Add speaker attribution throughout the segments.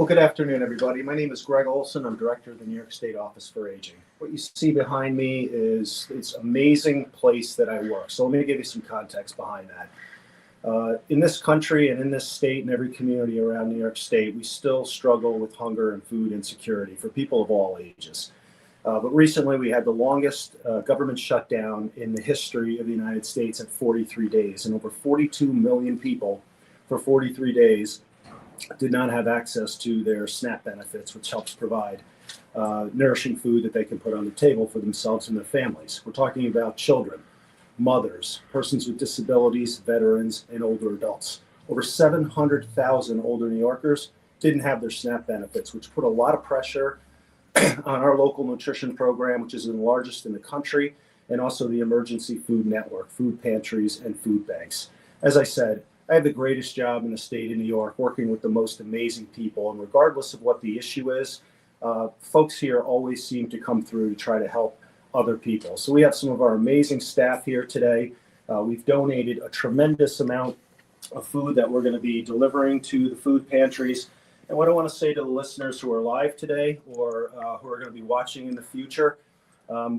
Speaker 1: Well, good afternoon, everybody. My name is Greg Olson. I'm director of the New York State Office for Aging. What you see behind me is this amazing place that I work. So let me give you some context behind that. In this country and in this state and every community around New York State, we still struggle with hunger and food insecurity for people of all ages. But recently we had the longest government shutdown in the history of the United States at 43 days, and over 42 million people for 43 days did not have access to their SNAP benefits, which helps provide nourishing food that they can put on the table for themselves and their families. We're talking about children, mothers, persons with disabilities, veterans, and older adults. Over 700,000 older New Yorkers didn't have their SNAP benefits, which put a lot of pressure on our local nutrition program, which is the largest in the country, and also the emergency food network, food pantries, and food banks. As I said, I have the greatest job in the state of New York, working with the most amazing people. And regardless of what the issue is, folks here always seem to come through to try to help other people. So we have some of our amazing staff here today. We've donated a tremendous amount of food that we're going to be delivering to the food pantries. And what I want to say to the listeners who are live today or who are going to be watching in the future,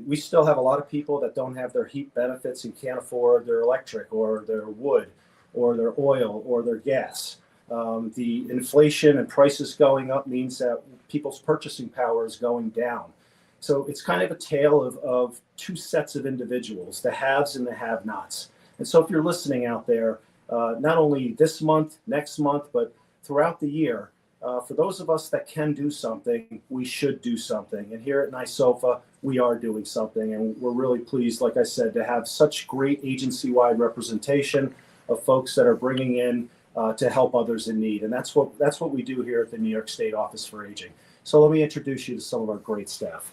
Speaker 1: we still have a lot of people that don't have their heat benefits and can't afford their electric or their wood or their oil or their gas. The inflation and prices going up means that people's purchasing power is going down. So it's kind of a tale of two sets of individuals, the haves and the have-nots. And so if you're listening out there, not only this month, next month, but throughout the year, for those of us that can do something, we should do something. And here at NYSOFA, we are doing something. And we're really pleased, like I said, to have such great agency-wide representation of folks that are bringing in to help others in need. And that's what we do here at the New York State Office for Aging. So let me introduce you to some of our great staff.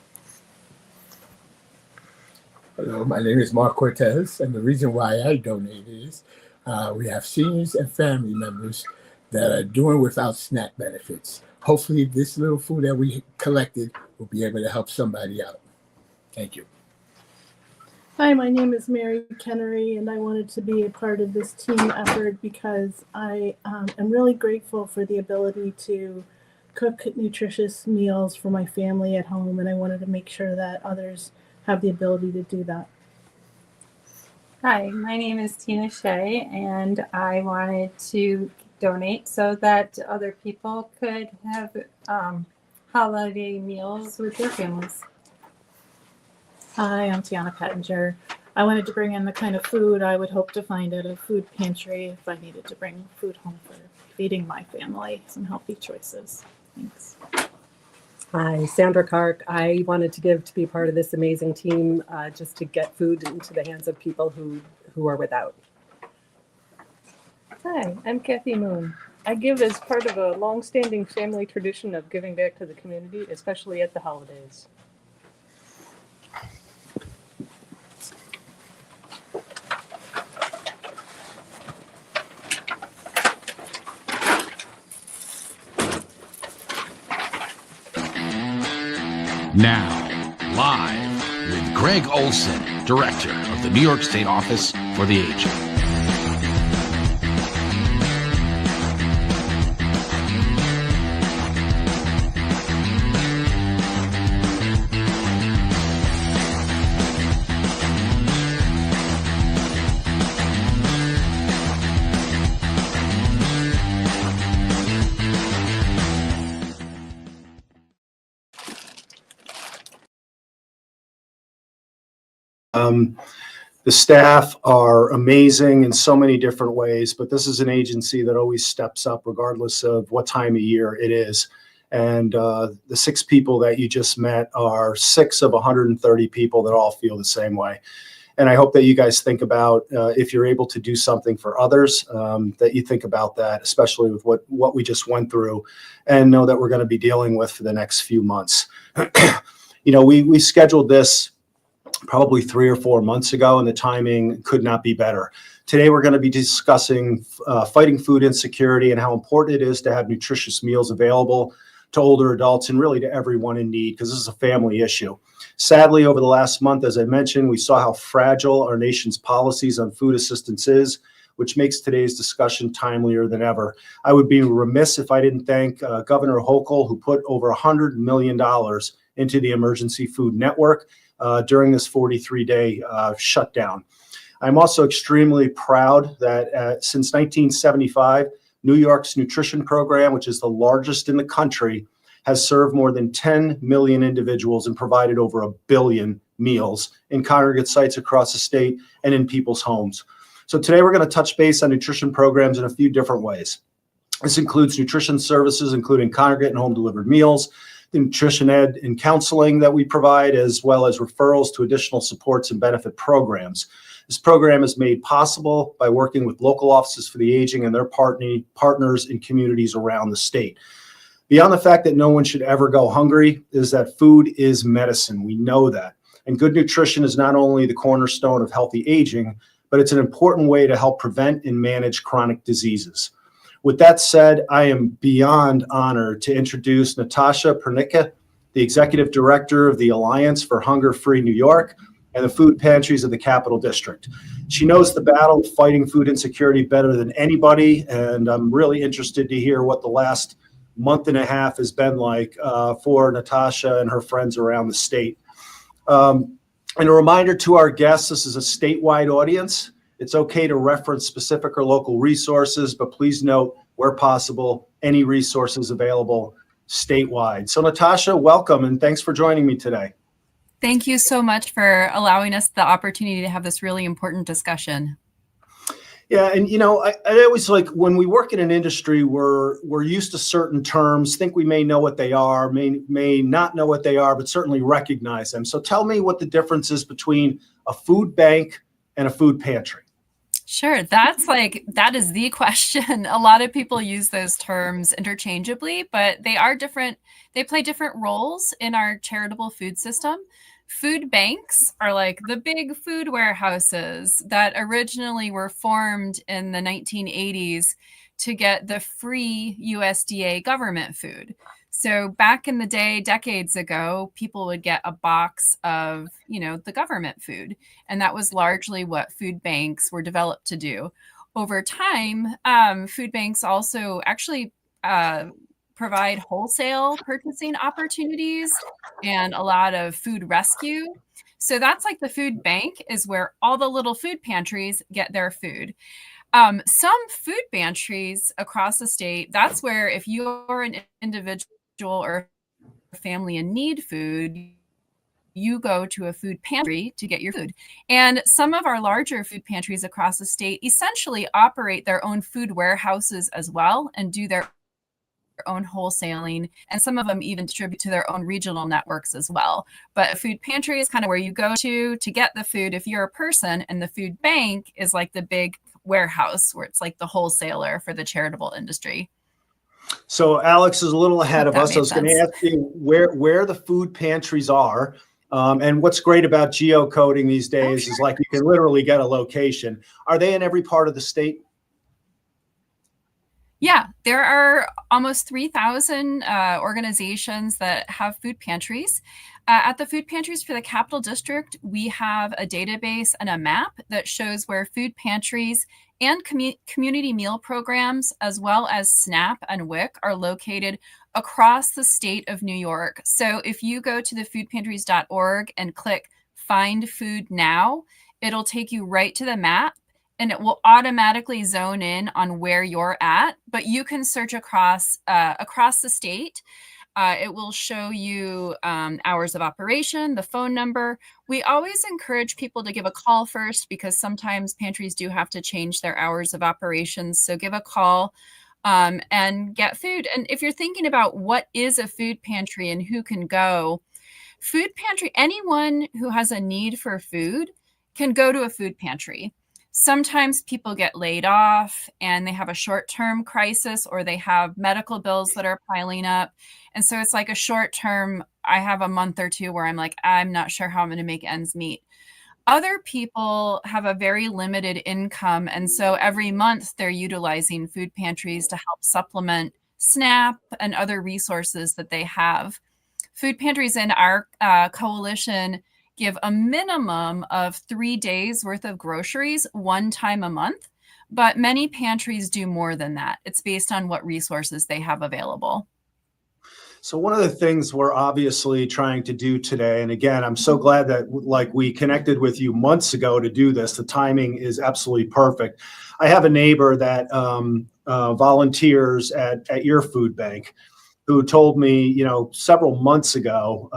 Speaker 2: Hello, my name is Mark Cortez, and the reason why I donate is we have seniors and family members that are doing without SNAP benefits. Hopefully this little food that we collected will be able to help somebody out. Thank you.
Speaker 3: Hi, my name is Mary Kennery, and I wanted to be a part of this team effort because I am really grateful for the ability to cook nutritious meals for my family at home, and I wanted to make sure that others have the ability to do that.
Speaker 4: Hi, my name is Tina Shea, and I wanted to donate so that other people could have holiday meals with their families.
Speaker 5: Hi, I'm Tiana Pettinger. I wanted to bring in the kind of food I would hope to find at a food pantry if I needed to bring food home for feeding my family, some healthy choices. Thanks.
Speaker 6: Hi, Sandra Kark. I wanted to give to be part of this amazing team just to get food into the hands of people who are without.
Speaker 7: Hi, I'm Kathy Moon. I give as part of a long-standing family tradition of giving back to the community, especially at the holidays.
Speaker 8: Now, live with Greg Olson, Director of the New York State Office for the Aging.
Speaker 1: The staff are amazing in so many different ways, but this is an agency that always steps up regardless of what time of year it is. And the 6 people that you just met are 6 of 130 people that all feel the same way. And I hope that you guys think about if you're able to do something for others, that you think about that, especially with what we just went through, and know that we're going to be dealing with for the next few months. You know, we scheduled this probably 3 or 4 months ago, and the timing could not be better. Today, we're going to be discussing fighting food insecurity and how important it is to have nutritious meals available to older adults and really to everyone in need, because this is a family issue. Sadly, over the last month, as I mentioned, we saw how fragile our nation's policies on food assistance is, which makes today's discussion timelier than ever. I would be remiss if I didn't thank Governor Hochul, who put over $100 million into the Emergency Food Network during this 43-day shutdown. I'm also extremely proud that since 1975, New York's nutrition program, which is the largest in the country, has served more than 10 million individuals and provided over 1 billion meals in congregate sites across the state and in people's homes. So today we're going to touch base on nutrition programs in a few different ways. This includes nutrition services, including congregate and home delivered meals, the nutrition ed and counseling that we provide, as well as referrals to additional supports and benefit programs. This program is made possible by working with local offices for the aging and their partners in communities around the state. Beyond the fact that no one should ever go hungry is that food is medicine. We know that. And good nutrition is not only the cornerstone of healthy aging, but it's an important way to help prevent and manage chronic diseases. With that said, I am beyond honored to introduce Natasha Pernicka, the Executive Director of the Alliance for Hunger-Free New York and the Food Pantries of the Capital District. She knows the battle of fighting food insecurity better than anybody, and I'm really interested to hear what the last month and a half has been like for Natasha and her friends around the state. And a reminder to our guests, this is a statewide audience. It's okay to reference specific or local resources, but please note, where possible, any resources available statewide. So Natasha, welcome, and thanks for joining me today.
Speaker 9: Thank you so much for allowing us the opportunity to have this really important discussion.
Speaker 1: Yeah, and I always like when we work in an industry, we're used to certain terms, think we may know what they are, may not know what they are, but certainly recognize them. So tell me what the difference is between a food bank and a food pantry.
Speaker 9: Sure, that is the question. A lot of people use those terms interchangeably, but they are different. They play different roles in our charitable food system. Food banks are like the big food warehouses that originally were formed in the 1980s to get the free USDA government food. So back in the day, decades ago, people would get a box of, the government food. And that was largely what food banks were developed to do. Over time, food banks also actually provide wholesale purchasing opportunities and a lot of food rescue. So that's like the food bank is where all the little food pantries get their food. Some food pantries across the state, that's where if you're an individual or a family in need food, you go to a food pantry to get your food. And some of our larger food pantries across the state essentially operate their own food warehouses as well and do their own wholesaling, and some of them even distribute to their own regional networks as well. But a food pantry is kind of where you go to get the food if you're a person, and the food bank is like the big warehouse where it's like the wholesaler for the charitable industry.
Speaker 1: So Alex is a little ahead of us. I was going to ask you where the food pantries are. And what's great about geocoding these days is like you can literally get a location. Are they in every part of the state?
Speaker 9: Yeah, there are almost 3,000 organizations that have food pantries. At the food pantries for the Capital District, we have a database and a map that shows where food pantries and community meal programs, as well as SNAP and WIC, are located across the state of New York. So if you go to thefoodpantries.org and click Find Food Now, it'll take you right to the map, and it will automatically zone in on where you're at, but you can search across the state. It will show you hours of operation, the phone number. We always encourage people to give a call first because sometimes pantries do have to change their hours of operations. So give a call and get food. And if you're thinking about what is a food pantry and who can go, food pantry, anyone who has a need for food can go to a food pantry. Sometimes people get laid off and they have a short-term crisis, or they have medical bills that are piling up. And so it's like a short-term, I have a month or two where I'm like, I'm not sure how I'm going to make ends meet. Other people have a very limited income. And so every month they're utilizing food pantries to help supplement SNAP and other resources that they have. Food pantries in our coalition give a minimum of 3 days worth of groceries one time a month, but many pantries do more than that. It's based on what resources they have available.
Speaker 1: So one of the things we're obviously trying to do today, and again, I'm so glad that like we connected with you months ago to do this. The timing is absolutely perfect. I have a neighbor that volunteers at your food bank, who told me, several months ago,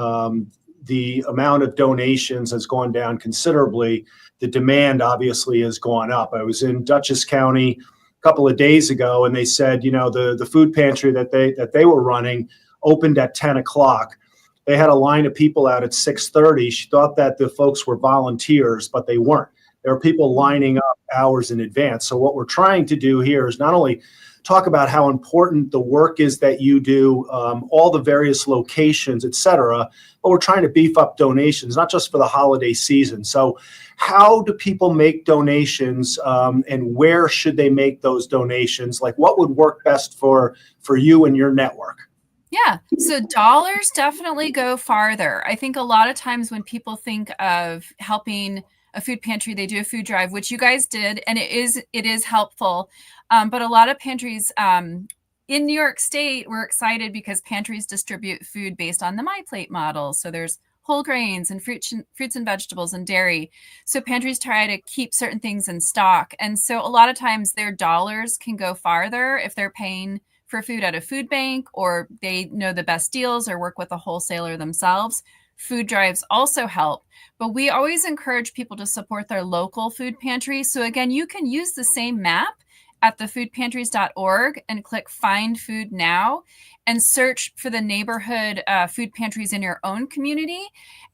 Speaker 1: the amount of donations has gone down considerably. The demand obviously has gone up. I was in Dutchess County a couple of days ago, and they said, the food pantry that they were running opened at 10 o'clock. They had a line of people out at 6:30. She thought that the folks were volunteers, but they weren't. There were people lining up hours in advance. So what we're trying to do here is not only talk about how important the work is that you do, all the various locations, et cetera, but we're trying to beef up donations, not just for the holiday season. So how do people make donations, and where should they make those donations? Like, what would work best for you and your network?
Speaker 9: Yeah, so dollars definitely go farther. I think a lot of times when people think of helping a food pantry, they do a food drive, which you guys did, and it is helpful. But a lot of pantries in New York State, we're excited because pantries distribute food based on the My Plate model. So there's whole grains and fruits and vegetables and dairy. So pantries try to keep certain things in stock. And so a lot of times their dollars can go farther if they're paying for food at a food bank, or they know the best deals or work with a wholesaler themselves. Food drives also help, but we always encourage people to support their local food pantry. So again, you can use the same map at thefoodpantries.org and click Find Food Now and search for the neighborhood food pantries in your own community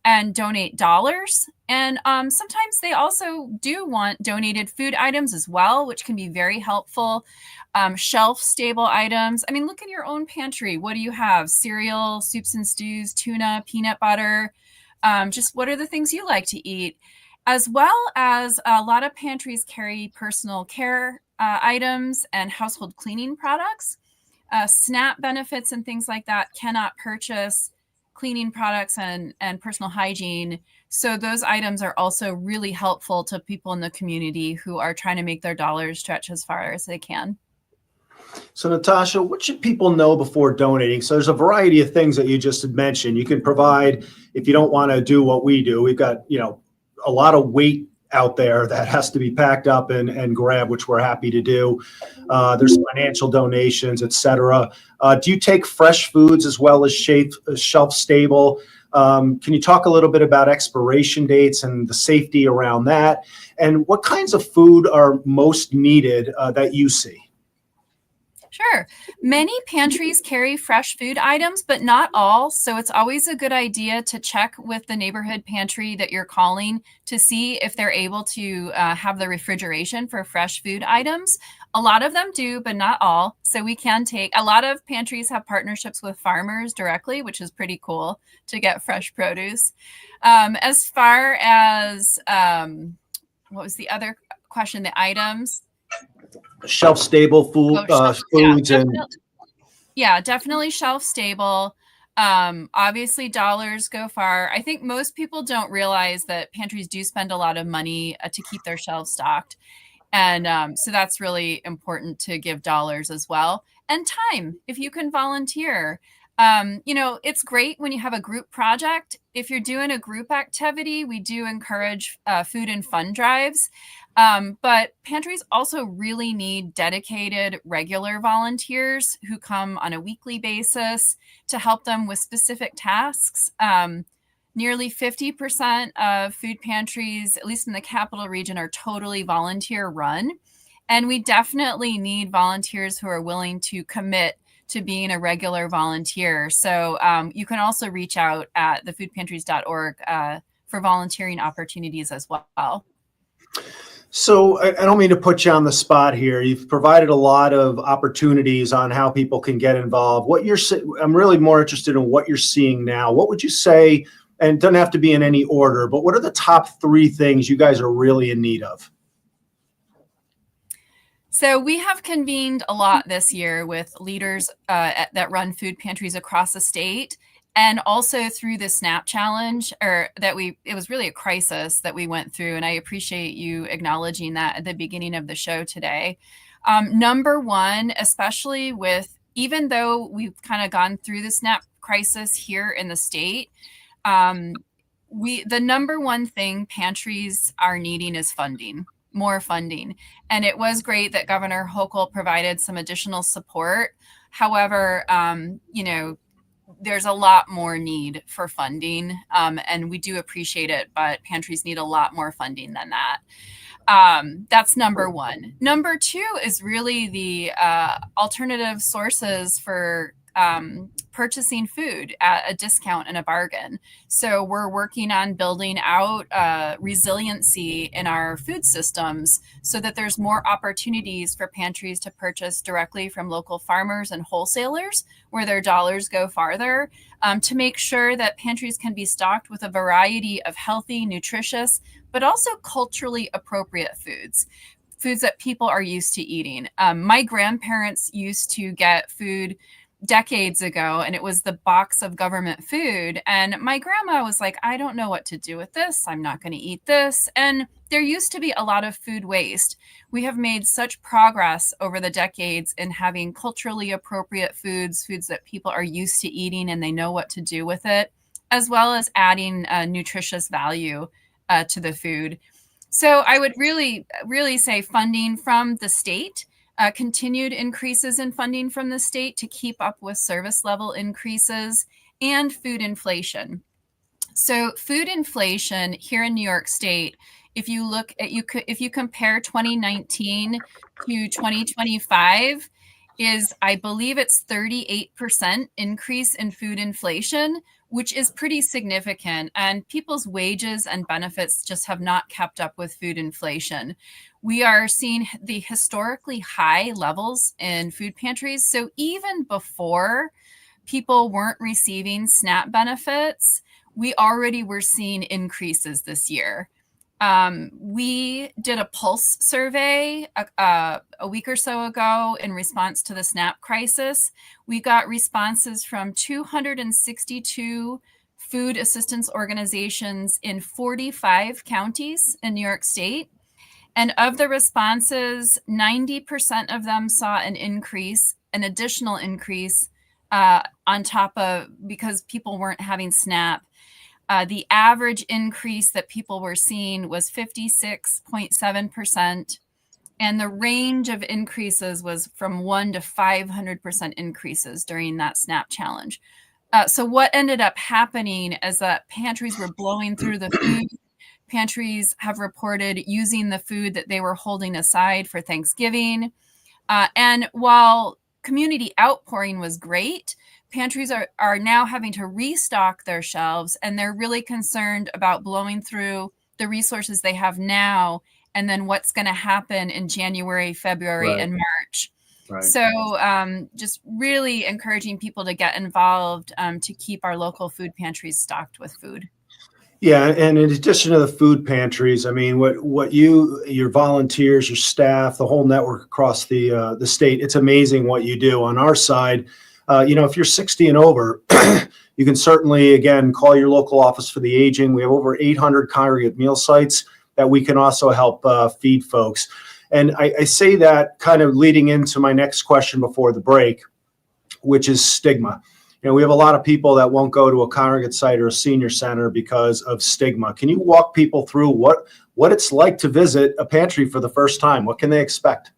Speaker 9: and donate dollars. And sometimes they also do want donated food items as well, which can be very helpful. Shelf-stable items. I mean, look in your own pantry. What do you have? Cereal, soups and stews, tuna, peanut butter. Just what are the things you like to eat? As well as a lot of pantries carry personal care items and household cleaning products. SNAP benefits and things like that cannot purchase cleaning products and personal hygiene. So those items are also really helpful to people in the community who are trying to make their dollars stretch as far as they can.
Speaker 1: So Natasha, what should people know before donating? So there's a variety of things that you just had mentioned. You can provide, if you don't want to do what we do, we've got, a lot of weight out there that has to be packed up and grabbed, which we're happy to do. There's financial donations, et cetera. Do you take fresh foods as well as shelf stable? Can you talk a little bit about expiration dates and the safety around that? And what kinds of food are most needed that you see?
Speaker 9: Sure. Many pantries carry fresh food items, but not all. So it's always a good idea to check with the neighborhood pantry that you're calling to see if they're able to have the refrigeration for fresh food items. A lot of them do, but not all. So we can take, a lot of pantries have partnerships with farmers directly, which is pretty cool to get fresh produce. As far as, what was the other question? The items?
Speaker 1: Shelf stable foods
Speaker 9: definitely shelf stable. Obviously dollars go far. I think most people don't realize that pantries do spend a lot of money to keep their shelves stocked. And so that's really important to give dollars as well. And time, if you can volunteer. It's great when you have a group project. If you're doing a group activity, we do encourage food and fun drives. But pantries also really need dedicated regular volunteers who come on a weekly basis to help them with specific tasks. Nearly 50% of food pantries, at least in the capital region, are totally volunteer run. And we definitely need volunteers who are willing to commit to being a regular volunteer. So you can also reach out at thefoodpantries.org for volunteering opportunities as well.
Speaker 1: So I don't mean to put you on the spot here. You've provided a lot of opportunities on how people can get involved. I'm really more interested in what you're seeing now. What would you say, and it doesn't have to be in any order, but what are the top 3 things you guys are really in need of?
Speaker 9: So we have convened a lot this year with leaders that run food pantries across the state. and also through the SNAP challenge, it was really a crisis that we went through. And I appreciate you acknowledging that at the beginning of the show today. Number one, especially even though we've kind of gone through the SNAP crisis here in the state, the number one thing pantries are needing is funding, more funding. And it was great that Governor Hochul provided some additional support. However, there's a lot more need for funding, and we do appreciate it, but pantries need a lot more funding than that. That's number one. Number two is really the alternative sources for purchasing food at a discount and a bargain. So we're working on building out resiliency in our food systems so that there's more opportunities for pantries to purchase directly from local farmers and wholesalers where their dollars go farther, to make sure that pantries can be stocked with a variety of healthy, nutritious, but also culturally appropriate foods that people are used to eating. My grandparents used to get food decades ago, and it was the box of government food. And my grandma was like, I don't know what to do with this. I'm not going to eat this. And there used to be a lot of food waste. We have made such progress over the decades in having culturally appropriate foods that people are used to eating and they know what to do with it, as well as adding nutritious value to the food. So I would really, really say funding from the state, continued increases in funding from the state to keep up with service level increases, and food inflation. So food inflation here in New York State, if you compare 2019 to 2025, I believe it's 38% increase in food inflation, which is pretty significant. And people's wages and benefits just have not kept up with food inflation. We are seeing the historically high levels in food pantries. So even before people weren't receiving SNAP benefits, we already were seeing increases this year. We did a pulse survey a week or so ago in response to the SNAP crisis. We got responses from 262 food assistance organizations in 45 counties in New York State. And of the responses, 90% of them saw an additional increase on top of, because people weren't having SNAP. The average increase that people were seeing was 56.7%, and the range of increases was from 1 to 500% increases during that SNAP challenge. So what ended up happening is that pantries were blowing through the food. Pantries have reported using the food that they were holding aside for Thanksgiving. And while community outpouring was great, pantries are now having to restock their shelves, and they're really concerned about blowing through the resources they have now and then what's going to happen in January, February, and March.
Speaker 1: Right.
Speaker 9: So just really encouraging people to get involved to keep our local food pantries stocked with food.
Speaker 1: Yeah, and in addition to the food pantries, I mean, what your volunteers, your staff, the whole network across the state, it's amazing what you do. On our side, if you're 60 and over, you can certainly, again, call your local office for the aging. We have over 800 congregate meal sites that we can also help feed folks. And I say that kind of leading into my next question before the break, which is stigma. We have a lot of people that won't go to a congregate site or a senior center because of stigma. Can you walk people through what it's like to visit a pantry for the first time? What can they expect?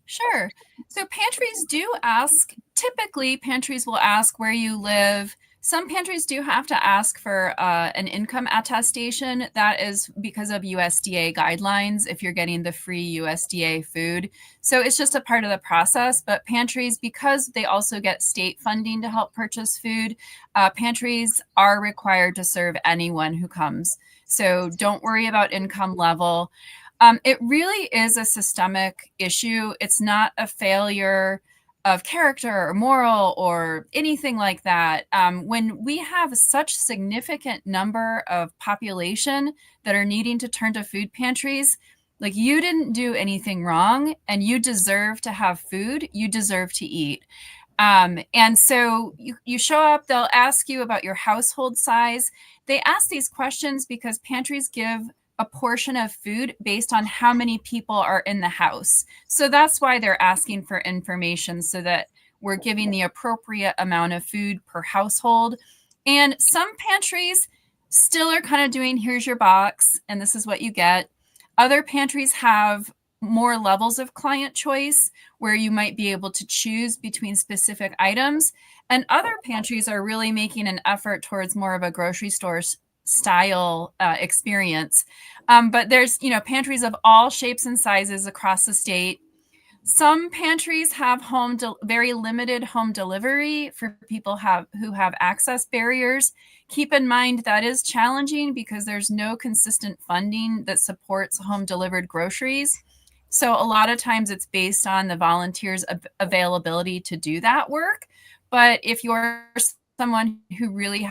Speaker 9: Sure. So pantries do ask, typically pantries will ask where you live. Some pantries do have to ask for an income attestation. That is because of USDA guidelines if you're getting the free USDA food. So it's just a part of the process. But pantries, because they also get state funding to help purchase food, pantries are required to serve anyone who comes. So don't worry about income level. It really is a systemic issue. It's not a failure of character or moral or anything like that. When we have such significant number of population that are needing to turn to food pantries, like, you didn't do anything wrong and you deserve to have food. You deserve to eat. And so you show up, they'll ask you about your household size. They ask these questions because pantries give a portion of food based on how many people are in the house. So that's why they're asking for information, so that we're giving the appropriate amount of food per household. And some pantries still are kind of doing, here's your box, and this is what you get. Other pantries have more levels of client choice, where you might be able to choose between specific items. And other pantries are really making an effort towards more of a grocery store style experience. But there's, pantries of all shapes and sizes across the state. Some pantries have very limited home delivery for people who have access barriers. Keep in mind that is challenging because there's no consistent funding that supports home delivered groceries. So a lot of times it's based on the volunteers' availability to do that work. But if you're someone who really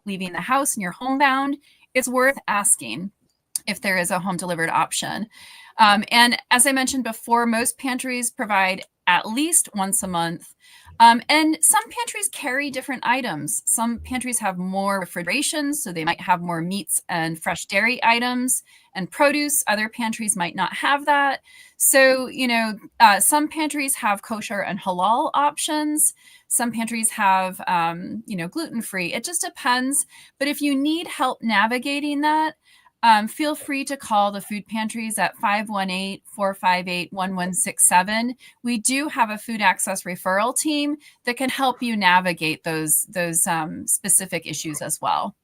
Speaker 9: leaving the house and you're homebound, it's worth asking if there is a home delivered option. And as I mentioned before, most pantries provide at least once a month. And some pantries carry different items. Some pantries have more refrigeration, so they might have more meats and fresh dairy items and produce. Other pantries might not have that. So, some pantries have kosher and halal options. Some pantries have, gluten-free. It just depends. But if you need help navigating that, feel free to call the food pantries at 518-458-1167. We do have a food access referral team that can help you navigate those specific issues as well.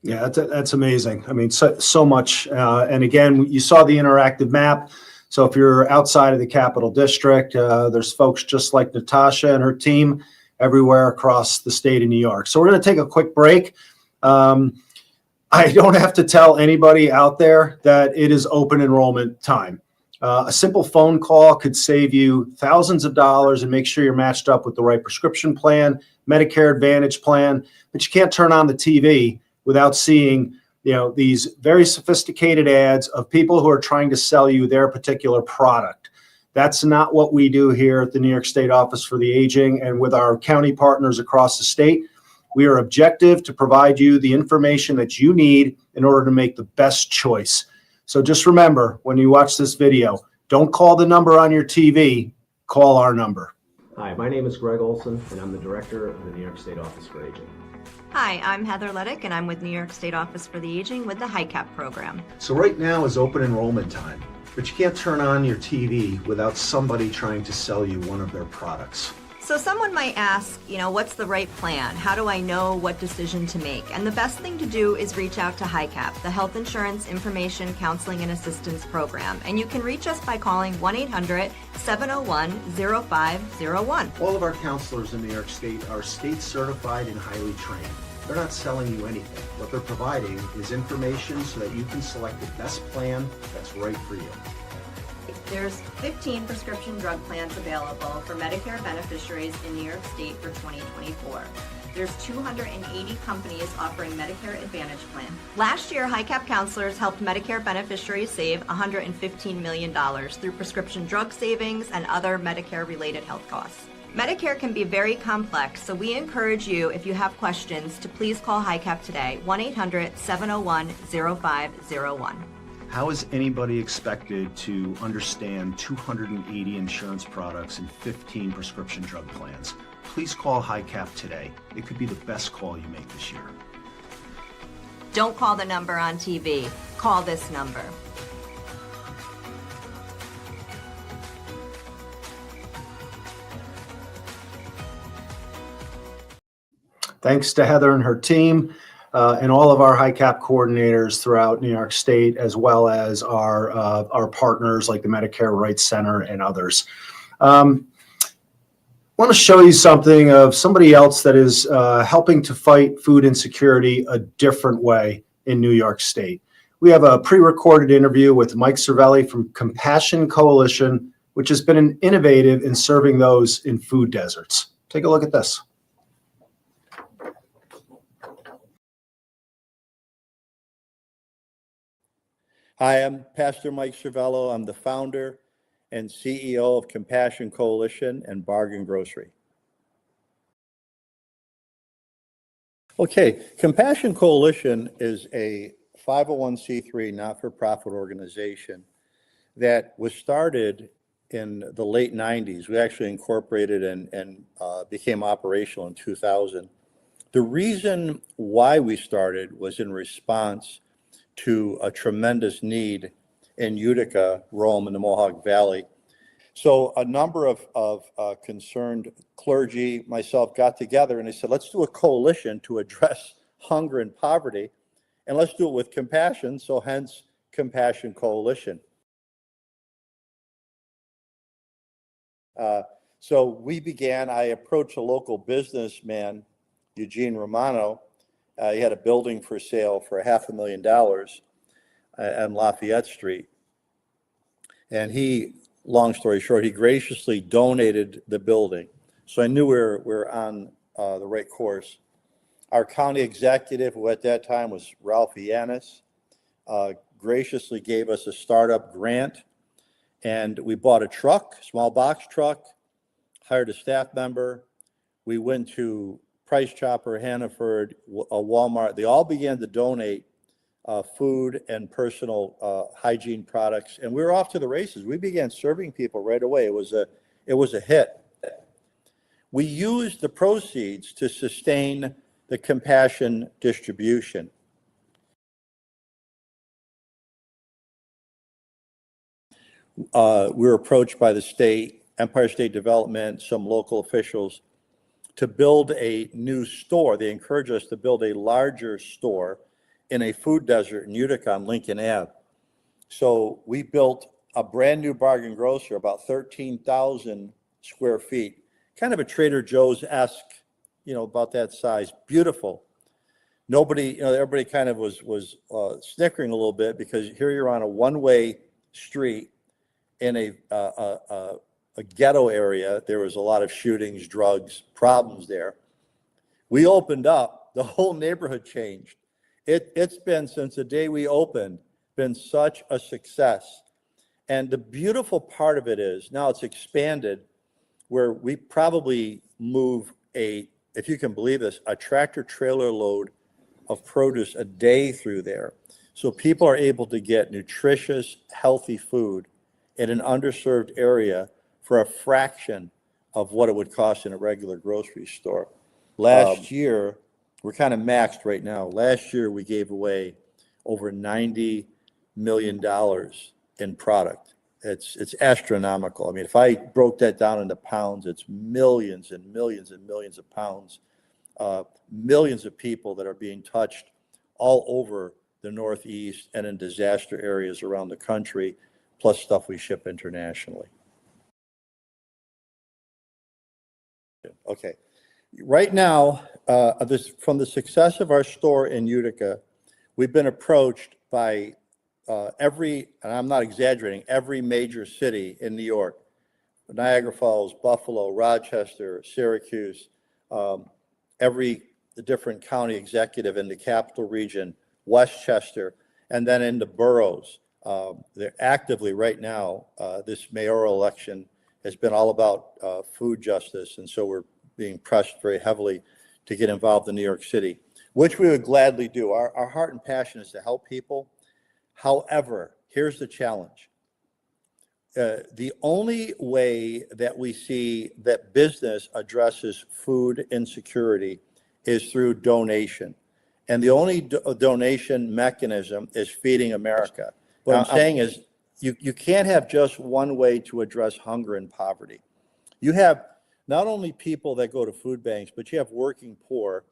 Speaker 1: Yeah, that's amazing. I mean, so much. And again, you saw the interactive map. So if you're outside of the Capital District, there's folks just like Natasha and her team everywhere across the state of New York. So we're going to take a quick break. I don't have to tell anybody out there that it is open enrollment time. A simple phone call could save you thousands of dollars and make sure you're matched up with the right prescription plan, Medicare Advantage plan, but you can't turn on the TV without seeing, these very sophisticated ads of people who are trying to sell you their particular product. That's not what we do here at the New York State Office for the Aging and with our county partners across the state. We are objective to provide you the information that you need in order to make the best choice. So just remember, when you watch this video, don't call the number on your TV, call our number. Hi, my name is Greg Olson, and I'm the director of the New York State Office for Aging.
Speaker 10: Hi, I'm Heather Leddick, and I'm with New York State Office for the Aging with the HICAP program.
Speaker 1: So right now is open enrollment time, but you can't turn on your TV without somebody trying to sell you one of their products.
Speaker 10: So someone might ask, what's the right plan? How do I know what decision to make? And the best thing to do is reach out to HICAP, the Health Insurance Information Counseling and Assistance Program. And you can reach us by calling 1-800-701-0501.
Speaker 1: All of our counselors in New York State are state certified and highly trained. They're not selling you anything. What they're providing is information so that you can select the best plan that's right for you.
Speaker 10: There's 15 prescription drug plans available for Medicare beneficiaries in New York State for 2024. There's 280 companies offering Medicare Advantage plans. Last year, HICAP counselors helped Medicare beneficiaries save $115 million through prescription drug savings and other Medicare-related health costs. Medicare can be very complex, so we encourage you, if you have questions, to please call HICAP today, 1-800-701-0501.
Speaker 1: How is anybody expected to understand 280 insurance products and 15 prescription drug plans? Please call HICAP today. It could be the best call you make this year.
Speaker 10: Don't call the number on TV. Call this number.
Speaker 1: Thanks to Heather and her team. And all of our HICAP coordinators throughout New York State, as well as our partners like the Medicare Rights Center and others. I want to show you something of somebody else that is helping to fight food insecurity a different way in New York State. We have a pre-recorded interview with Mike Servello from Compassion Coalition, which has been innovative in serving those in food deserts. Take a look at this.
Speaker 11: Hi, I'm Pastor Mike Servello. I'm the founder and CEO of Compassion Coalition and Bargain Grocery. Okay, Compassion Coalition is a 501c3 not-for-profit organization that was started in the late 90s. We actually incorporated and became operational in 2000. The reason why we started was in response to a tremendous need in Utica, Rome, and the Mohawk Valley. So a number of concerned clergy, myself, got together and they said, let's do a coalition to address hunger and poverty, and let's do it with compassion, so hence Compassion Coalition. So we began, I approached a local businessman, Eugene Romano. He had a building for sale for $500,000 on Lafayette Street. And he, long story short, he graciously donated the building. So I knew we were on the right course. Our county executive, who at that time was Ralph Yanis, graciously gave us a startup grant. And we bought a truck, small box truck, hired a staff member. We went to Price Chopper, Hannaford, Walmart. They all began to donate food and personal hygiene products, and we were off to the races. We began serving people right away. It was a hit. We used the proceeds to sustain the Compassion distribution. We were approached by the state, Empire State Development, some local officials, to build a new store. They encouraged us to build a larger store in a food desert in Utica on Lincoln Ave. So we built a brand new bargain grocer, about 13,000 square feet, kind of a Trader Joe's-esque, about that size, beautiful. Nobody, everybody kind of was snickering a little bit because here you're on a one-way street in a ghetto area. There was a lot of shootings, drugs, problems there. We opened up, the whole neighborhood changed. It's been, since the day we opened, been such a success. And the beautiful part of it is, now it's expanded, where we probably move if you can believe this, a tractor trailer load of produce a day through there. So people are able to get nutritious, healthy food in an underserved area for a fraction of what it would cost in a regular grocery store. Last year, we're kind of maxed right now. Last year, we gave away over $90 million in product. It's astronomical. I mean, if I broke that down into pounds, it's millions and millions and millions of pounds. Millions of people that are being touched all over the Northeast and in disaster areas around the country, plus stuff we ship internationally. Okay. Right now, from the success of our store in Utica, we've been approached by and I'm not exaggerating, every major city in New York, Niagara Falls, Buffalo, Rochester, Syracuse, the different county executive in the capital region, Westchester, and then in the boroughs. They're actively right now, this mayoral election has been all about food justice, and so we're being pressed very heavily to get involved in New York City, which we would gladly do. Our heart and passion is to help people. However, here's the challenge. The only way that we see that business addresses food insecurity is through donation. And the only donation mechanism is Feeding America. What I'm saying is you can't have just one way to address hunger and poverty. You have not only people that go to food banks, but you have working poor.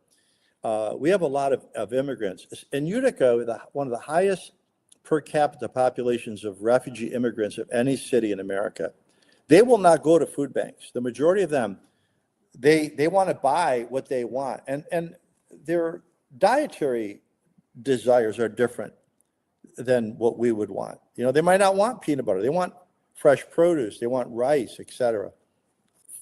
Speaker 11: We have a lot of immigrants. In Utica, one of the highest per capita populations of refugee immigrants of any city in America. They will not go to food banks. The majority of them, they want to buy what they want. And their dietary desires are different than what we would want. They might not want peanut butter. They want fresh produce. They want rice, etc.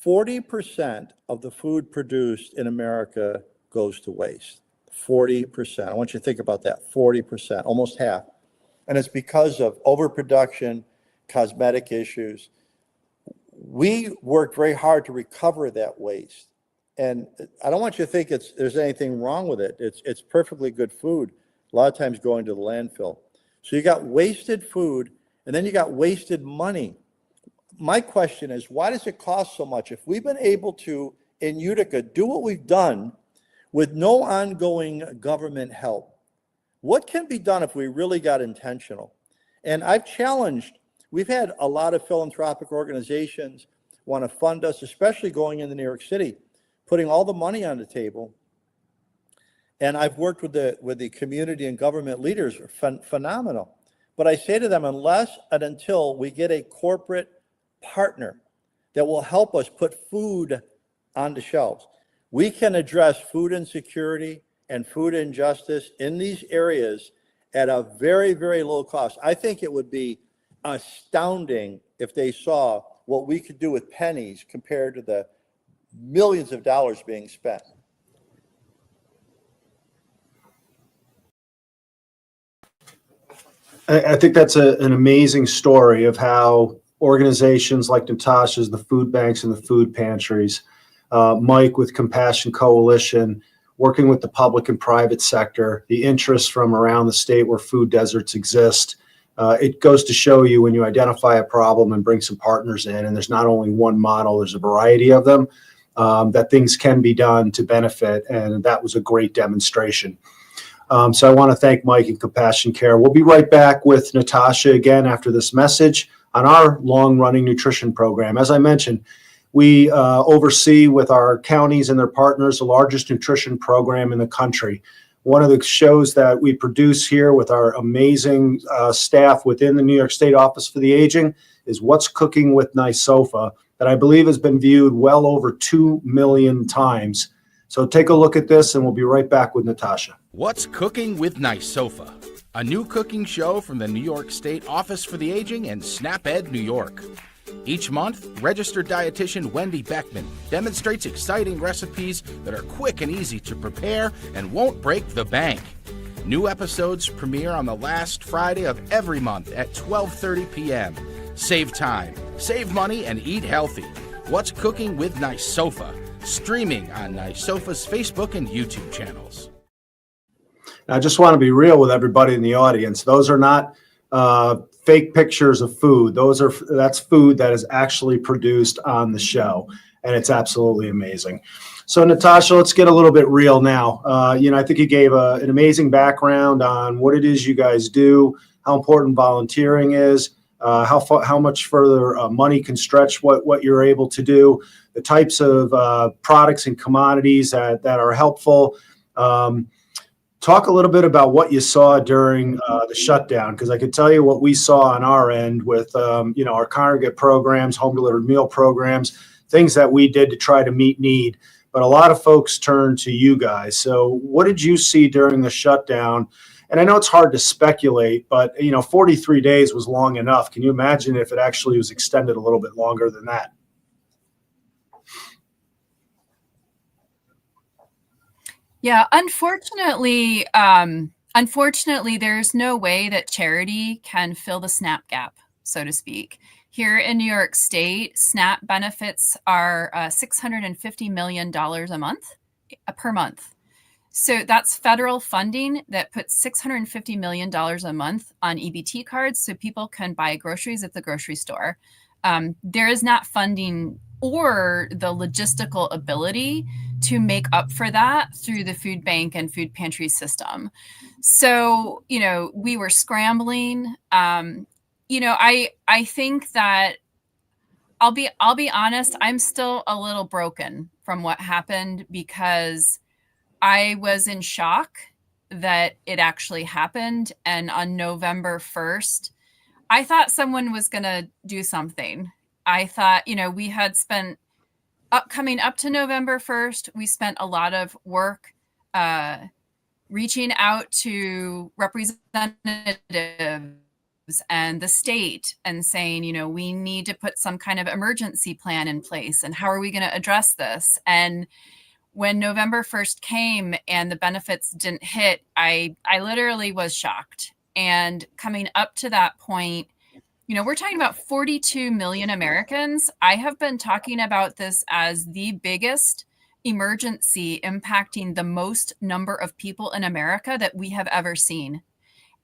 Speaker 11: 40% of the food produced in America goes to waste. 40%. I want you to think about that. 40%, almost half. And it's because of overproduction, cosmetic issues. we worked very hard to recover that waste. And I don't want you to think there's anything wrong with it. It's perfectly good food, a lot of times going to the landfill. So you got wasted food, and then you got wasted money. My question is, why does it cost so much? If we've been able to, in Utica, do what we've done with no ongoing government help, what can be done if we really got intentional? And I've challenged, we've had a lot of philanthropic organizations want to fund us, especially going into New York City, putting all the money on the table. And I've worked with the community and government leaders, phenomenal. But I say to them, unless and until we get a corporate partner that will help us put food on the shelves, we can address food insecurity and food injustice in these areas at a very, very low cost. I think it would be astounding if they saw what we could do with pennies compared to the millions of dollars being spent.
Speaker 1: I think that's an amazing story of how organizations like Natasha's, the food banks and the food pantries, Mike with Compassion Coalition, working with the public and private sector, the interest from around the state where food deserts exist. It goes to show you when you identify a problem and bring some partners in, and there's not only one model, there's a variety of them, that things can be done to benefit, and that was a great demonstration. So I want to thank Mike and Compassion Care. We'll be right back with Natasha again after this message on our long-running nutrition program. As I mentioned, we oversee with our counties and their partners the largest nutrition program in the country. One of the shows that we produce here with our amazing staff within the New York State Office for the Aging is What's Cooking with NYSOFA, that I believe has been viewed well over 2 million times. So take a look at this, and we'll be right back with Natasha.
Speaker 8: What's Cooking with NYSOFA? A new cooking show from the New York State Office for the Aging and SNAP-Ed New York. Each month, registered dietitian Wendy Beckman demonstrates exciting recipes that are quick and easy to prepare and won't break the bank. New episodes premiere on the last Friday of every month at 12:30 p.m. Save time, save money, and eat healthy. What's Cooking with NYSOFA? Streaming on NYSOFA's Facebook and YouTube channels.
Speaker 1: I just want to be real with everybody in the audience. Those are not fake pictures of food. That's food that is actually produced on the show, and it's absolutely amazing. So Natasha, let's get a little bit real now. I think you gave an amazing background on what it is you guys do, how important volunteering is, how much further money can stretch what you're able to do, the types of products and commodities that are helpful. Talk a little bit about what you saw during the shutdown, because I could tell you what we saw on our end with our congregate programs, home delivered meal programs, things that we did to try to meet need. But a lot of folks turned to you guys. So what did you see during the shutdown? And I know it's hard to speculate, but 43 days was long enough. Can you imagine if it actually was extended a little bit longer than that?
Speaker 9: Yeah, unfortunately, there's no way that charity can fill the SNAP gap, so to speak. Here in New York State, SNAP benefits are $650 million a month, per month. So that's federal funding that puts $650 million a month on EBT cards so people can buy groceries at the grocery store. There is not funding or the logistical ability to make up for that through the food bank and food pantry system. So, we were scrambling. I think that I'll be honest, I'm still a little broken from what happened because I was in shock that it actually happened. And on November 1st, I thought someone was going to do something. I thought, we had spent coming up to November 1st, we spent a lot of work reaching out to representatives and the state and saying, we need to put some kind of emergency plan in place. And how are we going to address this? And when November 1st came and the benefits didn't hit, I literally was shocked. And coming up to that point, we're talking about 42 million Americans. I have been talking about this as the biggest emergency impacting the most number of people in America that we have ever seen.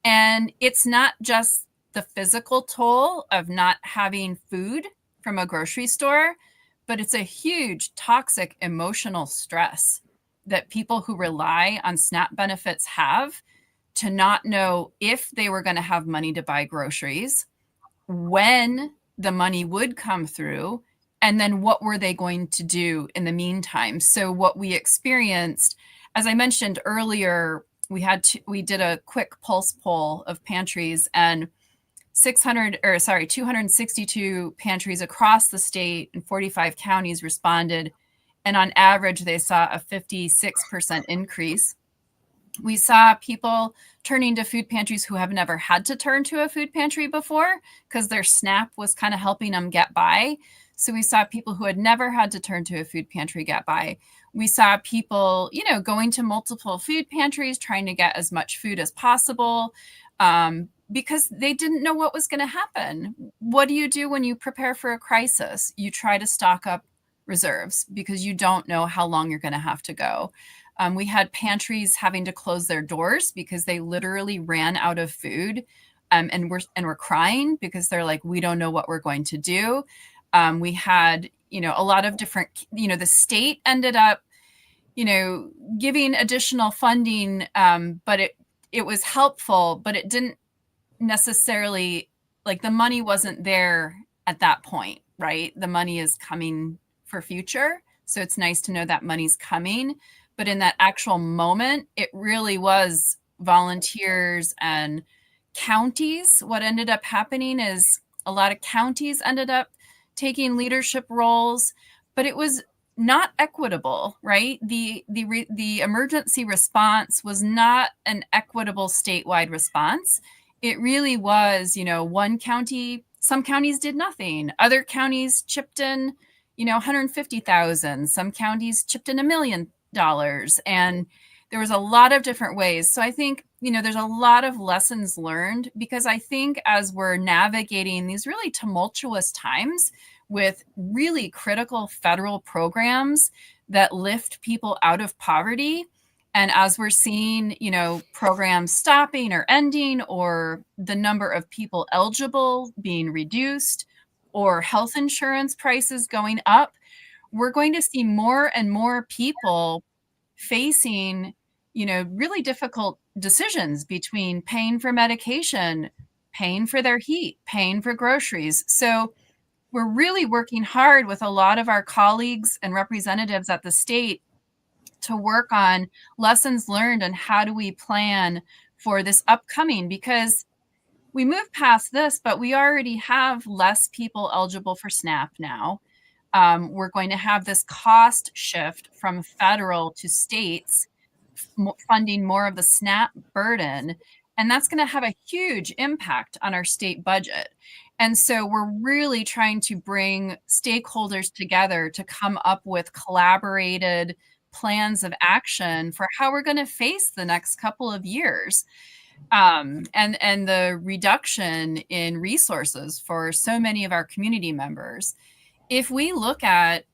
Speaker 9: And it's not just the physical toll of not having food from a grocery store, but it's a huge toxic emotional stress that people who rely on SNAP benefits have, to not know if they were going to have money to buy groceries, when the money would come through, and then what were they going to do in the meantime. So what we experienced, as I mentioned earlier, we did a quick pulse poll of pantries, and 262 pantries across the state in 45 counties responded, and on average they saw a 56% increase. We saw people turning to food pantries who have never had to turn to a food pantry before because their SNAP was kind of helping them get by. So we saw people who had never had to turn to a food pantry get by. We saw people, going to multiple food pantries, trying to get as much food as possible, because they didn't know what was going to happen. What do you do when you prepare for a crisis? You try to stock up reserves because you don't know how long you're going to have to go. We had pantries having to close their doors because they literally ran out of food, and were crying because they're like, we don't know what we're going to do. We had, a lot of different, the state ended up, giving additional funding, but it was helpful, but it didn't necessarily, like, the money wasn't there at that point, right? The money is coming for future. So it's nice to know that money's coming. But in that actual moment, it really was volunteers and counties. What ended up happening is a lot of counties ended up taking leadership roles, but it was not equitable, right? The emergency response was not an equitable statewide response. It really was, one county, some counties did nothing. Other counties chipped in, 150,000. Some counties chipped in $1 million. And there was a lot of different ways. So I think, there's a lot of lessons learned, because I think as we're navigating these really tumultuous times with really critical federal programs that lift people out of poverty, and as we're seeing, programs stopping or ending, or the number of people eligible being reduced, or health insurance prices going up, we're going to see more and more people facing, really difficult decisions between paying for medication, paying for their heat, paying for groceries. So we're really working hard with a lot of our colleagues and representatives at the state to work on lessons learned and how do we plan for this upcoming, because we move past this, but we already have less people eligible for SNAP now. We're going to have this cost shift from federal to states funding more of the SNAP burden, and that's going to have a huge impact on our state budget. And so we're really trying to bring stakeholders together to come up with collaborated plans of action for how we're going to face the next couple of years. And the reduction in resources for so many of our community members. If we look at,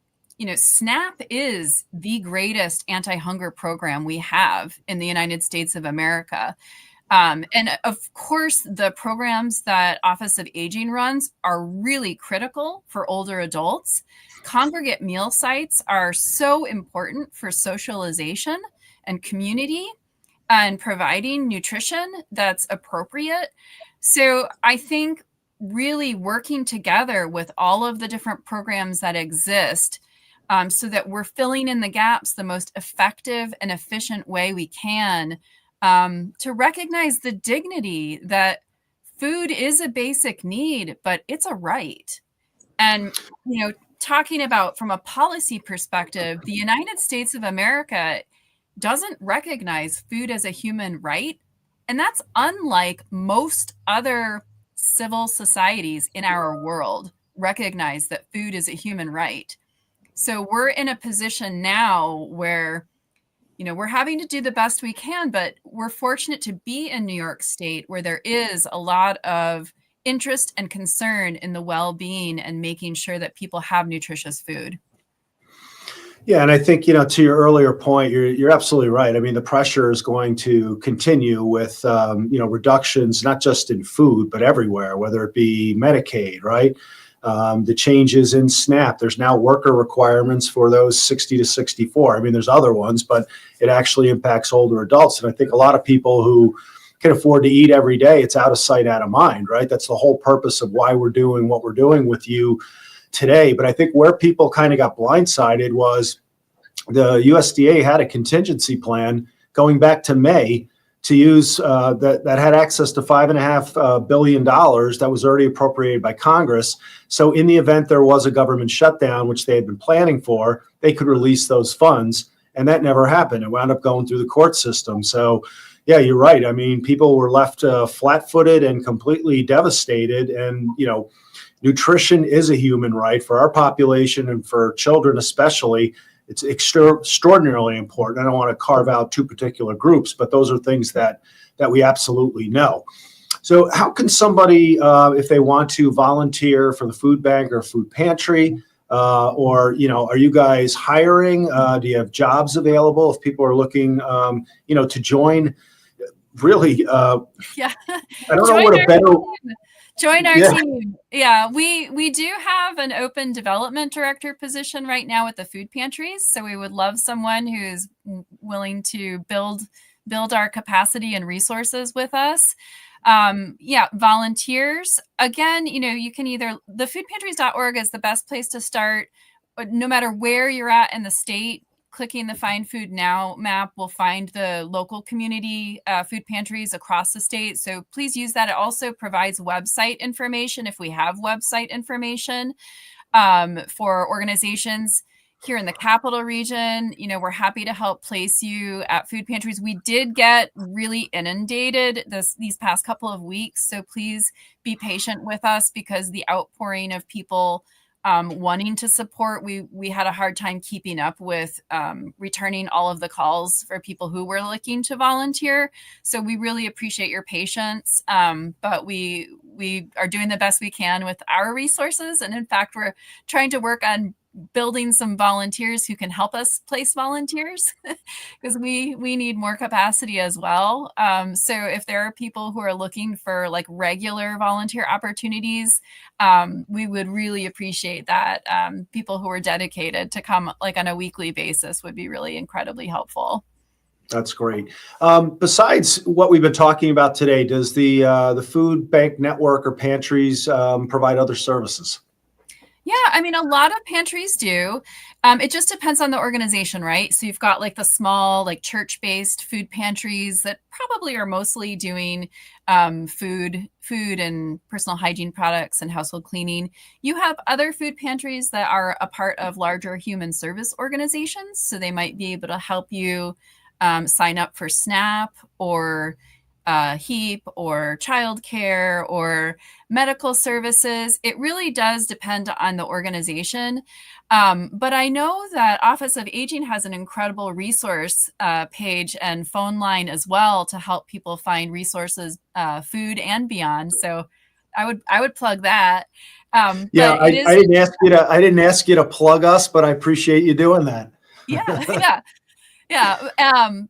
Speaker 9: SNAP is the greatest anti-hunger program we have in the United States of America. And of course, the programs that Office of Aging runs are really critical for older adults. Congregate meal sites are so important for socialization and community and providing nutrition that's appropriate. So I think really working together with all of the different programs that exist, so that we're filling in the gaps the most effective and efficient way we can, to recognize the dignity that food is a basic need, but it's a right. And, talking about from a policy perspective, the United States of America doesn't recognize food as a human right. And that's unlike most other civil societies in our world recognize that food is a human right. So we're in a position now where, we're having to do the best we can, but we're fortunate to be in New York State, where there is a lot of interest and concern in the well-being and making sure that people have nutritious food.
Speaker 1: Yeah, and I think, to your earlier point, you're absolutely right. I mean, the pressure is going to continue with, reductions, not just in food, but everywhere, whether it be Medicaid, right? The changes in SNAP. There's now worker requirements for those 60 to 64. I mean, there's other ones, but it actually impacts older adults. And I think a lot of people who can afford to eat every day, it's out of sight, out of mind, right? That's the whole purpose of why we're doing what we're doing with you today. But I think where people kind of got blindsided was the USDA had a contingency plan going back to May to use that had access to $5.5 billion that was already appropriated by Congress. So in the event there was a government shutdown, which they had been planning for, they could release those funds. And that never happened. It wound up going through the court system. So yeah, you're right. I mean, people were left flat-footed and completely devastated. And, nutrition is a human right for our population and for children especially. It's extraordinarily important. I don't want to carve out two particular groups, but those are things that we absolutely know. So how can somebody, if they want to volunteer for the food bank or food pantry, or, are you guys hiring? Do you have jobs available if people are looking, to join? Really,
Speaker 9: Yeah.
Speaker 1: I don't know what a better...
Speaker 9: Join our team. Yeah, we do have an open development director position right now at the food pantries. So we would love someone who's willing to build our capacity and resources with us. Volunteers. Again, you can either, thefoodpantries.org is the best place to start. No matter where you're at in the state, clicking the Find Food Now map will find the local community food pantries across the state. So please use that. It also provides website information if we have website information for organizations here in the capital region. We're happy to help place you at food pantries. We did get really inundated these past couple of weeks. So please be patient with us because the outpouring of people wanting to support, we had a hard time keeping up with returning all of the calls for people who were looking to volunteer. So we really appreciate your patience, but we are doing the best we can with our resources. And in fact, we're trying to work on building some volunteers who can help us place volunteers because we need more capacity as well. So if there are people who are looking for like regular volunteer opportunities, we would really appreciate that. People who are dedicated to come like on a weekly basis would be really incredibly helpful.
Speaker 1: That's great. Besides what we've been talking about today, does the food bank network or pantries provide other services?
Speaker 9: Yeah, I mean, a lot of pantries do. It just depends on the organization, right? So you've got like the small, like church-based food pantries that probably are mostly doing food and personal hygiene products and household cleaning. You have other food pantries that are a part of larger human service organizations. So they might be able to help you sign up for SNAP or HEAP or childcare or medical services. It really does depend on the organization. But I know that Office of Aging has an incredible resource page and phone line as well to help people find resources, food and beyond. So I would plug that. I didn't ask you to plug us, but I appreciate you doing that. Yeah.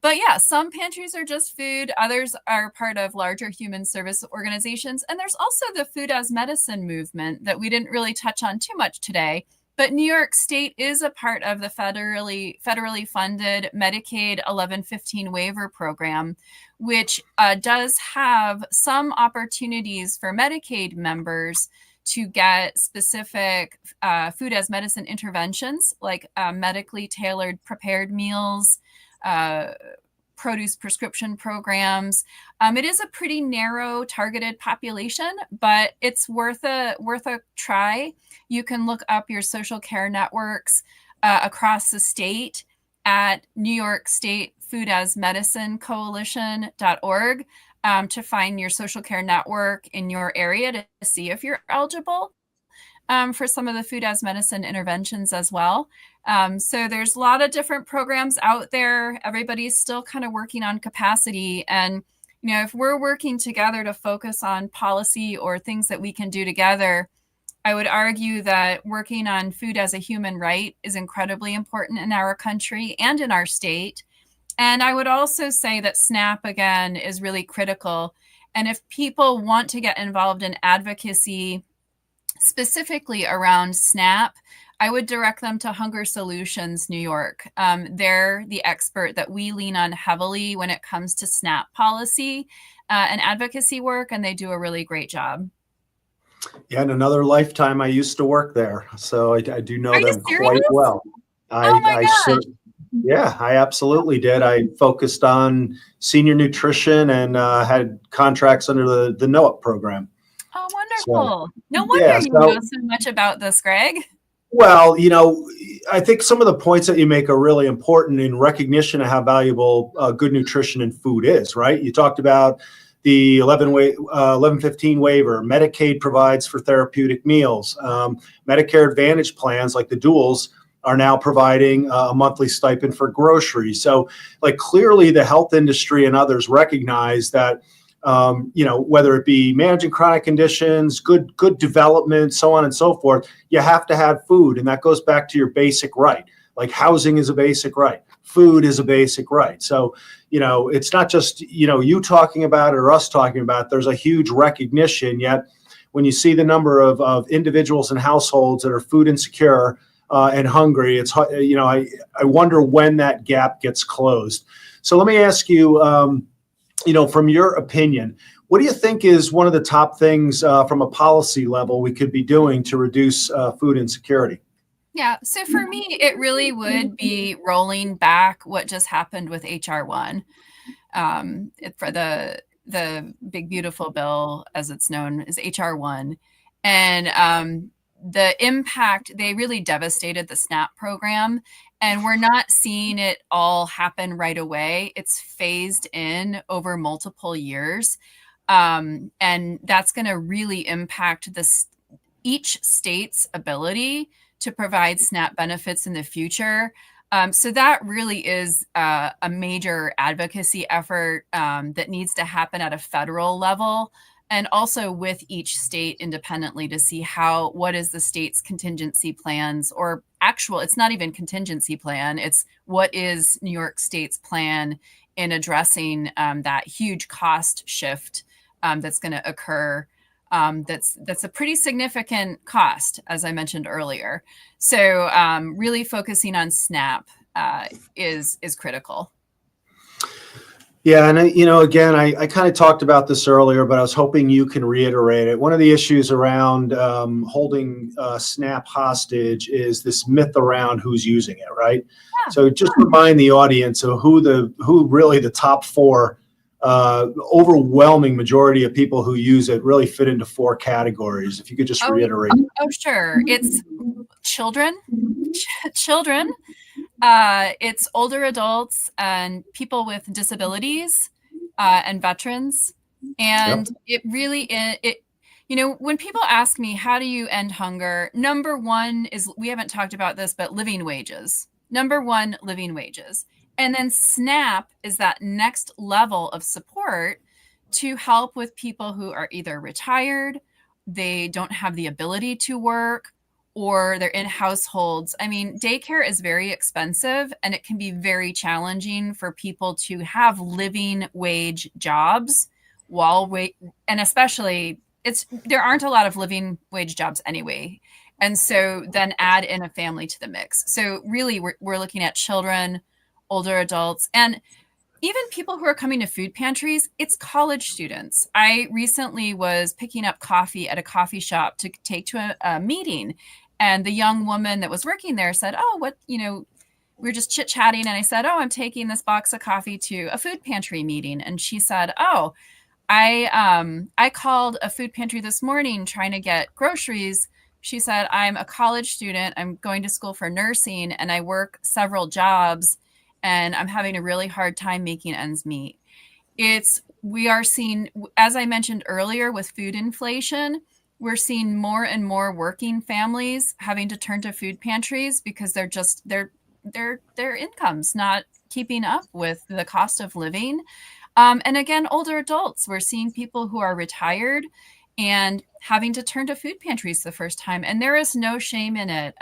Speaker 9: But yeah, some pantries are just food. Others are part of larger human service organizations. And there's also the food as medicine movement that we didn't really touch on too much today. But New York State is a part of the federally funded Medicaid 1115 waiver program, which does have some opportunities for Medicaid members to get specific food as medicine interventions like medically tailored prepared meals, produce prescription programs. It is a pretty narrow targeted population, but it's worth a try. You can look up your social care networks across the state at New York State Food as Medicine Coalition.org to find your social care network in your area to see if you're eligible for some of the food as medicine interventions as well. So there's a lot of different programs out there. Everybody's still kind of working on capacity. And, if we're working together to focus on policy or things that we can do together, I would argue that working on food as a human right is incredibly important in our country and in our state. And I would also say that SNAP, again, is really critical. And if people want to get involved in advocacy specifically around SNAP, I would direct them to Hunger Solutions New York. They're the expert that we lean on heavily when it comes to SNAP policy and advocacy work, and they do a really great job.
Speaker 1: Yeah, in another lifetime, I used to work there, so I do know them quite well.
Speaker 9: Oh my gosh.
Speaker 1: Yeah, I absolutely did. I focused on senior nutrition and had contracts under the NOAP program.
Speaker 9: Oh, wonderful.
Speaker 1: So,
Speaker 9: no wonder
Speaker 1: yeah,
Speaker 9: you know so much about this, Greg.
Speaker 1: Well, I think some of the points that you make are really important in recognition of how valuable good nutrition and food is, right? You talked about the 1115 waiver. Medicaid provides for therapeutic meals. Medicare Advantage plans like the duals are now providing a monthly stipend for groceries. So clearly the health industry and others recognize that whether it be managing chronic conditions, good development, so on and so forth, you have to have food. And that goes back to your basic right. Like housing is a basic right. Food is a basic right. So, it's not just, you talking about it or us talking about it. There's a huge recognition. Yet when you see the number of individuals and households that are food insecure and hungry, it's, I wonder when that gap gets closed. So let me ask you, from your opinion, what do you think is one of the top things from a policy level we could be doing to reduce food insecurity?
Speaker 9: Yeah, so for me, it really would be rolling back what just happened with HR 1 for the big beautiful bill, as it's known, is HR 1, and the impact, they really devastated the SNAP program. And we're not seeing it all happen right away. It's phased in over multiple years. And that's going to really impact each state's ability to provide SNAP benefits in the future. So that really is a major advocacy effort that needs to happen at a federal level, and also with each state independently to see what is the state's contingency plans, or it's not even contingency plan, it's what is New York State's plan in addressing that huge cost shift that's going to occur. That's a pretty significant cost, as I mentioned earlier. So really focusing on SNAP is critical.
Speaker 1: Yeah, and again, I kind of talked about this earlier, but I was hoping you can reiterate it. One of the issues around holding SNAP hostage is this myth around who's using it, right? Yeah. So just remind the audience of who really the top four, overwhelming majority of people who use it really fit into four categories. If you could just reiterate.
Speaker 9: Oh, sure. It's children. It's older adults and people with disabilities and veterans. And It really, when people ask me, how do you end hunger? Number one is, we haven't talked about this, but living wages. Number one, living wages. And then SNAP is that next level of support to help with people who are either retired, they don't have the ability to work, or they're in households. I mean, daycare is very expensive, and it can be very challenging for people to have living wage jobs and especially there aren't a lot of living wage jobs anyway. And so then add in a family to the mix. So really we're looking at children, older adults, and even people who are coming to food pantries. It's college students. I recently was picking up coffee at a coffee shop to take to a meeting. And the young woman that was working there said, we were just chit-chatting. And I said, I'm taking this box of coffee to a food pantry meeting. And she said, I called a food pantry this morning trying to get groceries. She said, I'm a college student. I'm going to school for nursing, and I work several jobs, and I'm having a really hard time making ends meet. We are seeing, as I mentioned earlier, with food inflation, we're seeing more and more working families having to turn to food pantries because their income's not keeping up with the cost of living. And again, older adults. We're seeing people who are retired and having to turn to food pantries the first time. And there is no shame in it.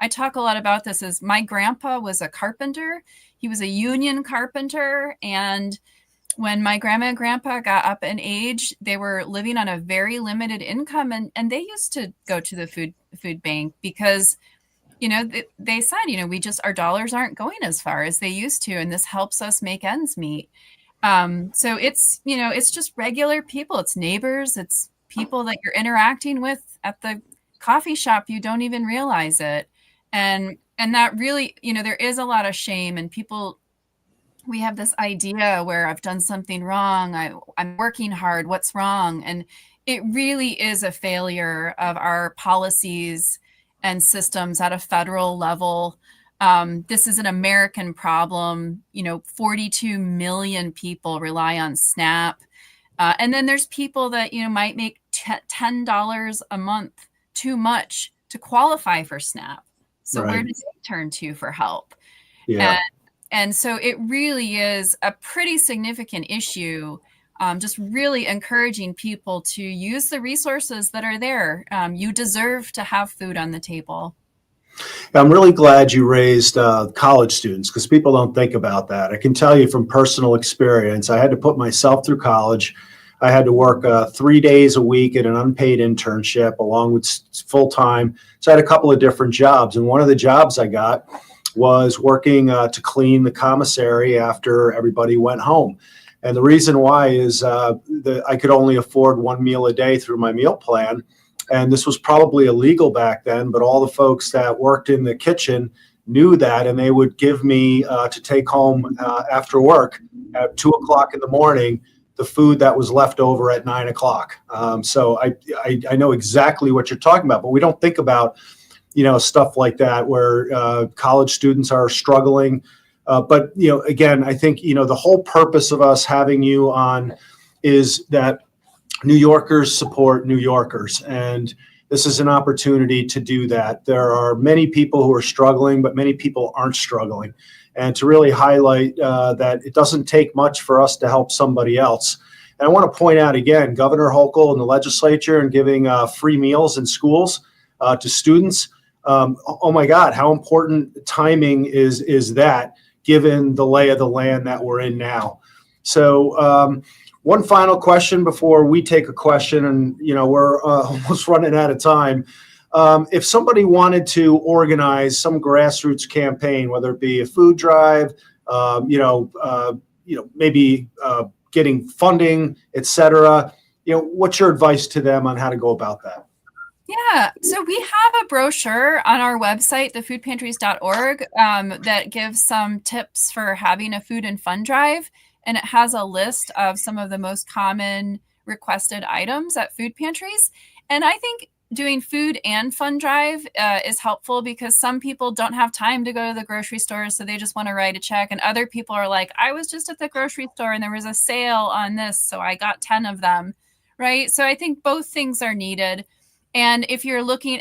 Speaker 9: I talk a lot about this as my grandpa was a carpenter. He was a union carpenter. And when my grandma and grandpa got up in age, they were living on a very limited income. And they used to go to the food bank because, they said, our dollars aren't going as far as they used to. And this helps us make ends meet. So it's just regular people. It's neighbors. It's people that you're interacting with at the coffee shop. You don't even realize it. And that really, there is a lot of shame, and we have this idea where I've done something wrong. I'm working hard. What's wrong? And it really is a failure of our policies and systems at a federal level. This is an American problem. 42 million people rely on SNAP. And then there's people that, might make $10 a month too much to qualify for SNAP. So
Speaker 1: Right.
Speaker 9: where do they turn to for help?
Speaker 1: Yeah.
Speaker 9: And so it really is a pretty significant issue. Just really encouraging people to use the resources that are there. You deserve to have food on the table.
Speaker 1: I'm really glad you raised college students, because people don't think about that. I can tell you from personal experience, I had to put myself through college. I had to work 3 days a week at an unpaid internship along with full time. So I had a couple of different jobs. And one of the jobs I got was working to clean the commissary after everybody went home. And the reason why is I could only afford one meal a day through my meal plan. And this was probably illegal back then, but all the folks that worked in the kitchen knew that, and they would give me to take home after work at 2:00 in the morning, the food that was left over at 9:00. So I know exactly what you're talking about, but we don't think about, stuff like that where college students are struggling. But, again, I think, the whole purpose of us having you on is that New Yorkers support New Yorkers. And this is an opportunity to do that. There are many people who are struggling, but many people aren't struggling. And to really highlight that it doesn't take much for us to help somebody else. And I want to point out again, Governor Hochul and the legislature and giving free meals in schools to students. Oh my God, how important timing is that, given the lay of the land that we're in now. So one final question before we take a question, and we're almost running out of time. If somebody wanted to organize some grassroots campaign, whether it be a food drive, maybe getting funding, et cetera, what's your advice to them on how to go about that?
Speaker 9: Yeah, so we have a brochure on our website, thefoodpantries.org, that gives some tips for having a food and fun drive. And it has a list of some of the most common requested items at food pantries. And I think doing food and fun drive is helpful, because some people don't have time to go to the grocery store, so they just want to write a check. And other people are like, I was just at the grocery store and there was a sale on this, so I got 10 of them, right? So I think both things are needed. And if you're looking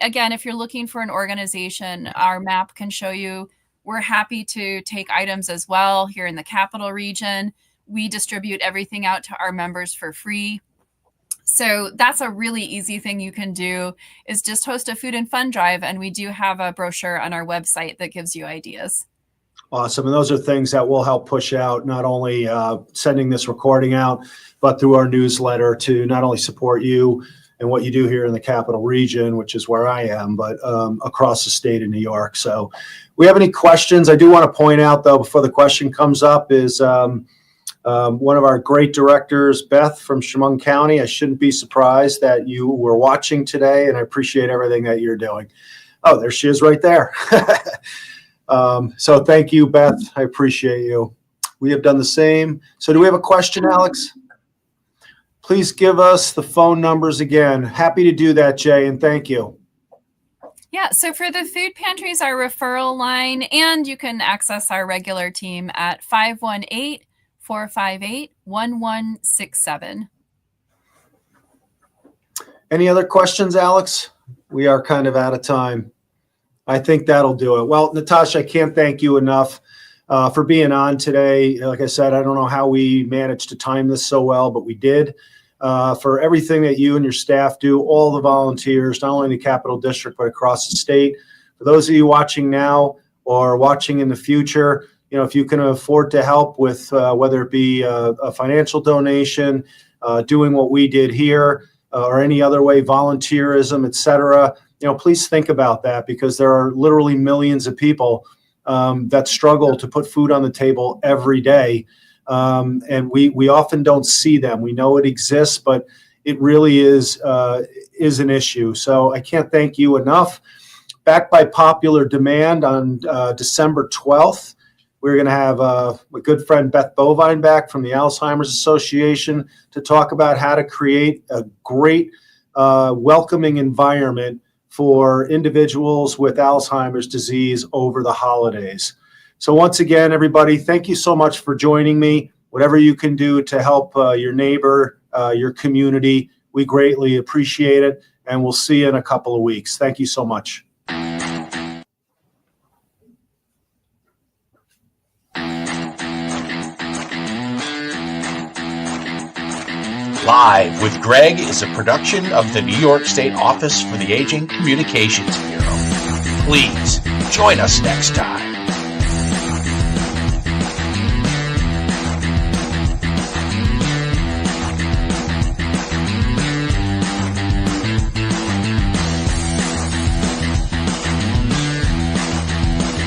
Speaker 9: for an organization, our map can show you. We're happy to take items as well here in the Capital Region. We distribute everything out to our members for free. So that's a really easy thing you can do, is just host a food and fun drive. And we do have a brochure on our website that gives you ideas.
Speaker 1: Awesome. And those are things that will help push out, not only sending this recording out, but through our newsletter, to not only support you and what you do here in the Capital Region, which is where I am, but across the state of New York. So we have any questions? I do want to point out, though, before the question comes up, is one of our great directors, Beth from Chemung County. I shouldn't be surprised that you were watching today, and I appreciate everything that you're doing. Oh, there she is right there. So thank you, Beth. I appreciate you. We have done the same. So do we have a question, Alex? Please give us the phone numbers again. Happy to do that, Jay, and thank you.
Speaker 9: Yeah, so for the food pantries, our referral line, and you can access our regular team at 518-458-1167.
Speaker 1: Any other questions, Alex? We are kind of out of time. I think that'll do it. Well, Natasha, I can't thank you enough. for being on today. Like I said, I don't know how we managed to time this so well, but we did. For everything that you and your staff do, all the volunteers, not only in the Capital District, but across the state. For those of you watching now or watching in the future, if you can afford to help with whether it be a financial donation, doing what we did here, or any other way, volunteerism, et cetera, please think about that, because there are literally millions of people that struggle to put food on the table every day. And we often don't see them. We know it exists, but it really is an issue. So I can't thank you enough. Back by popular demand on December 12th, we're going to have my good friend Beth Bovine back from the Alzheimer's Association to talk about how to create a great welcoming environment for individuals with Alzheimer's disease over the holidays. So once again, everybody, thank you so much for joining me. Whatever you can do to help your neighbor, your community, we greatly appreciate it. And we'll see you in a couple of weeks. Thank you so much.
Speaker 8: Live with Greg is a production of the New York State Office for the Aging Communications Bureau. Please join us next time.